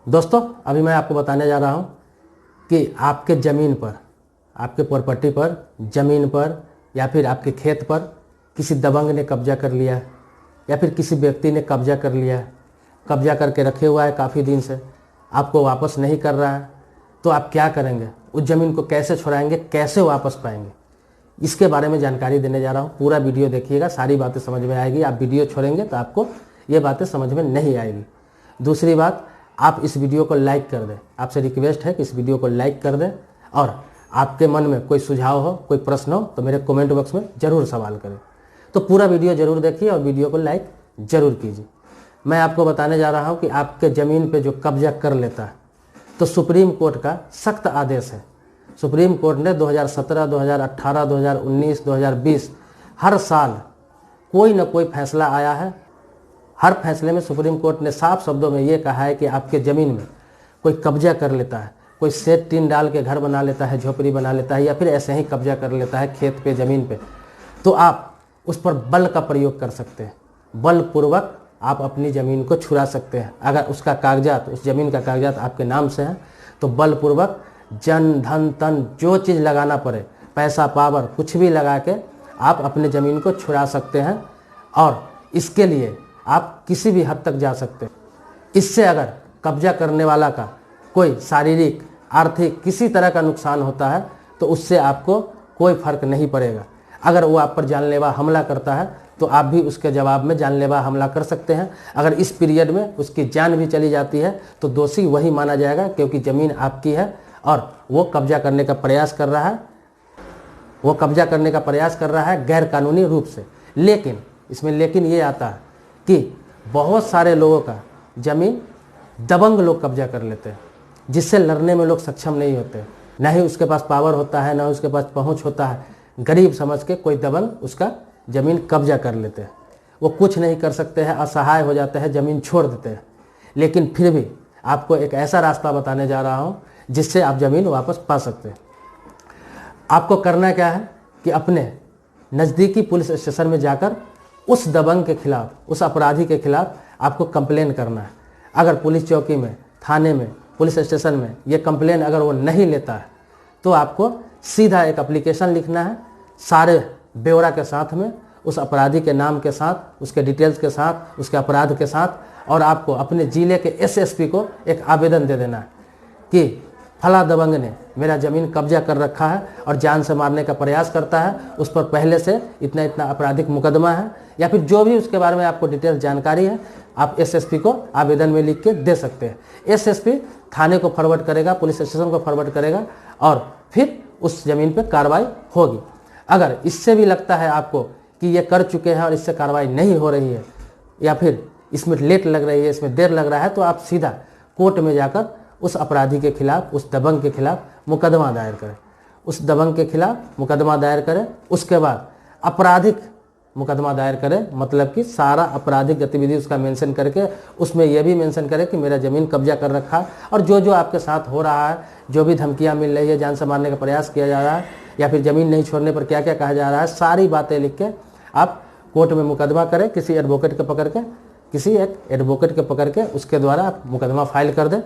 दोस्तों अभी मैं आपको बताने जा रहा हूँ कि आपके ज़मीन पर, आपके प्रॉपर्टी पर, ज़मीन पर या फिर आपके खेत पर किसी दबंग ने कब्जा कर लिया है या फिर किसी व्यक्ति ने कब्जा कर लिया है, कब्जा करके रखे हुआ है काफ़ी दिन से, आपको वापस नहीं कर रहा है, तो आप क्या करेंगे? उस ज़मीन को कैसे छुड़ाएंगे, कैसे वापस पाएंगे? इसके बारे में जानकारी देने जा रहा हूँ। पूरा वीडियो देखिएगा, सारी बातें समझ में आएगी। आप वीडियो छोड़ेंगे तो आपको ये बातें समझ में नहीं आएगी। दूसरी बात, आप इस वीडियो को लाइक कर दें। आपसे रिक्वेस्ट है कि इस वीडियो को लाइक कर दें और आपके मन में कोई सुझाव हो, कोई प्रश्न हो तो मेरे कमेंट बॉक्स में ज़रूर सवाल करें। तो पूरा वीडियो ज़रूर देखिए और वीडियो को लाइक ज़रूर कीजिए। मैं आपको बताने जा रहा हूँ कि आपके ज़मीन पे जो कब्जा कर लेता है तो सुप्रीम कोर्ट का सख्त आदेश है। सुप्रीम कोर्ट ने 2017, 2018, 2019, 2020 हर साल कोई ना कोई फैसला आया है। हर फैसले में सुप्रीम कोर्ट ने साफ शब्दों में ये कहा है कि आपके ज़मीन में कोई कब्जा कर लेता है, कोई सेट टीन डाल के घर बना लेता है, झोपड़ी बना लेता है या फिर ऐसे ही कब्जा कर लेता है खेत पे, ज़मीन पे, तो आप उस पर बल का प्रयोग कर सकते हैं। बलपूर्वक आप अपनी ज़मीन को छुड़ा सकते हैं। अगर उसका कागजात, उस ज़मीन का कागजात आपके नाम से है तो बलपूर्वक जन धन तन जो चीज़ लगाना पड़े, पैसा पावर कुछ भी लगा के आप अपने ज़मीन को छुड़ा सकते हैं और इसके लिए आप किसी भी हद तक जा सकते हैं। इससे अगर कब्जा करने वाला का कोई शारीरिक, आर्थिक किसी तरह का नुकसान होता है तो उससे आपको कोई फर्क नहीं पड़ेगा। अगर वो आप पर जानलेवा हमला करता है तो आप भी उसके जवाब में जानलेवा हमला कर सकते हैं। अगर इस पीरियड में उसकी जान भी चली जाती है तो दोषी वही माना जाएगा, क्योंकि ज़मीन आपकी है और वो कब्जा करने का प्रयास कर रहा है, वो कब्जा करने का प्रयास कर रहा है गैर कानूनी रूप से। लेकिन इसमें लेकिन ये आता है कि बहुत सारे लोगों का ज़मीन दबंग लोग कब्जा कर लेते हैं, जिससे लड़ने में लोग सक्षम नहीं होते। ना ही उसके पास पावर होता है, ना उसके पास पहुंच होता है। गरीब समझ के कोई दबंग उसका ज़मीन कब्जा कर लेते हैं। वो कुछ नहीं कर सकते हैं, असहाय हो जाते हैं, ज़मीन छोड़ देते हैं। लेकिन फिर भी आपको एक ऐसा रास्ता बताने जा रहा हूँ जिससे आप ज़मीन वापस पा सकते हैं। आपको करना क्या है कि अपने नज़दीकी पुलिस स्टेशन में जाकर उस दबंग के खिलाफ, उस अपराधी के खिलाफ आपको कंप्लेन करना है। अगर पुलिस चौकी में, थाने में, पुलिस स्टेशन में ये कंप्लेन अगर वो नहीं लेता है तो आपको सीधा एक एप्लीकेशन लिखना है, सारे ब्यौरा के साथ में, उस अपराधी के नाम के साथ, उसके डिटेल्स के साथ, उसके अपराध के साथ, और आपको अपने ज़िले के एसएसपी को एक आवेदन दे देना है कि फला दबंग ने मेरा ज़मीन कब्जा कर रखा है और जान से मारने का प्रयास करता है, उस पर पहले से इतना इतना आपराधिक मुकदमा है, या फिर जो भी उसके बारे में आपको डिटेल जानकारी है, आप एसएसपी को आवेदन में लिख के दे सकते हैं। एसएसपी थाने को फॉरवर्ड करेगा, पुलिस स्टेशन को फॉरवर्ड करेगा और फिर उस ज़मीन पर कार्रवाई होगी। अगर इससे भी लगता है आपको कि ये कर चुके हैं और इससे कार्रवाई नहीं हो रही है या फिर इसमें लेट लग रही है, इसमें देर लग रहा है, तो आप सीधा कोर्ट में जाकर उस अपराधी के खिलाफ, उस दबंग के खिलाफ मुकदमा दायर करें। उस दबंग के खिलाफ मुकदमा दायर करें, उसके बाद आपराधिक मुकदमा दायर करें, मतलब कि सारा आपराधिक गतिविधि उसका मेंशन करके उसमें यह भी मेंशन करें कि मेरा ज़मीन कब्जा कर रखा है और जो जो आपके साथ हो रहा है, जो भी धमकियां मिल रही है, जान से मारने का प्रयास किया जा रहा है या फिर ज़मीन नहीं छोड़ने पर क्या क्या कहा जा रहा है, सारी बातें लिख के आप कोर्ट में मुकदमा करें। किसी एडवोकेट को पकड़ के, किसी एक एडवोकेट को पकड़ के उसके द्वारा आप मुकदमा फाइल कर दें।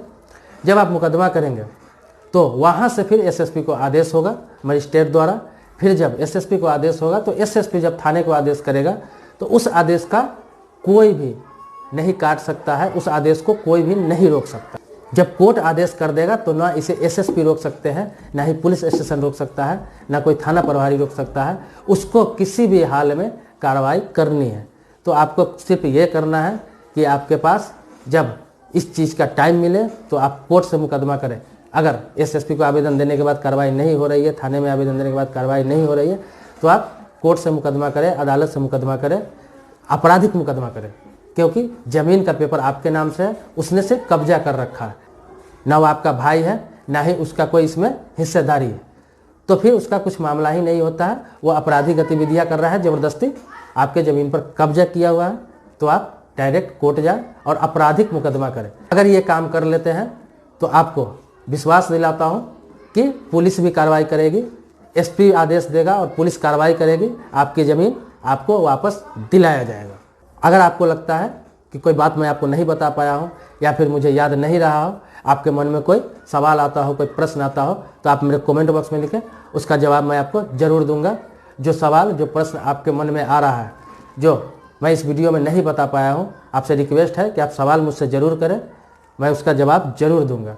जब आप मुकदमा करेंगे तो वहाँ से फिर एसएसपी को आदेश होगा मजिस्ट्रेट द्वारा। फिर जब एसएसपी को आदेश होगा तो एसएसपी जब थाने को आदेश करेगा तो उस आदेश का कोई भी नहीं काट सकता है, उस आदेश को कोई भी नहीं रोक सकता। जब कोर्ट आदेश कर देगा तो ना इसे एसएसपी रोक सकते हैं, ना ही पुलिस स्टेशन रोक सकता है, ना कोई थाना प्रभारी रोक सकता है। उसको किसी भी हाल में कार्रवाई करनी है तो आपको सिर्फ ये करना है कि आपके पास जब इस चीज़ का टाइम मिले तो आप कोर्ट से मुकदमा करें। अगर एसएसपी को आवेदन देने के बाद कार्रवाई नहीं हो रही है, थाने में आवेदन देने के बाद कार्रवाई नहीं हो रही है, तो आप कोर्ट से मुकदमा करें, अदालत से मुकदमा करें, आपराधिक मुकदमा करें, क्योंकि ज़मीन का पेपर आपके नाम से है, उसने सिर्फ कब्जा कर रखा है, ना वो आपका भाई है, ना ही उसका कोई इसमें हिस्सेदारी है। तो फिर उसका कुछ मामला ही नहीं होता है, वो आपराधिक गतिविधियाँ कर रहा है, ज़बरदस्ती आपके ज़मीन पर कब्जा किया हुआ है, तो आप डायरेक्ट कोर्ट जाए और आपराधिक मुकदमा करें। अगर ये काम कर लेते हैं तो आपको विश्वास दिलाता हूँ कि पुलिस भी कार्रवाई करेगी, एसपी आदेश देगा और पुलिस कार्रवाई करेगी, आपकी ज़मीन आपको वापस दिलाया जाएगा। अगर आपको लगता है कि कोई बात मैं आपको नहीं बता पाया हूँ या फिर मुझे याद नहीं रहा हो, आपके मन में कोई सवाल आता हो, कोई प्रश्न आता हो, तो आप मेरे कमेंट बॉक्स में लिखें, उसका जवाब मैं आपको ज़रूर दूंगा। जो सवाल, जो प्रश्न आपके मन में आ रहा है, जो मैं इस वीडियो में नहीं बता पाया हूँ, आपसे रिक्वेस्ट है कि आप सवाल मुझसे ज़रूर करें, मैं उसका जवाब ज़रूर दूंगा।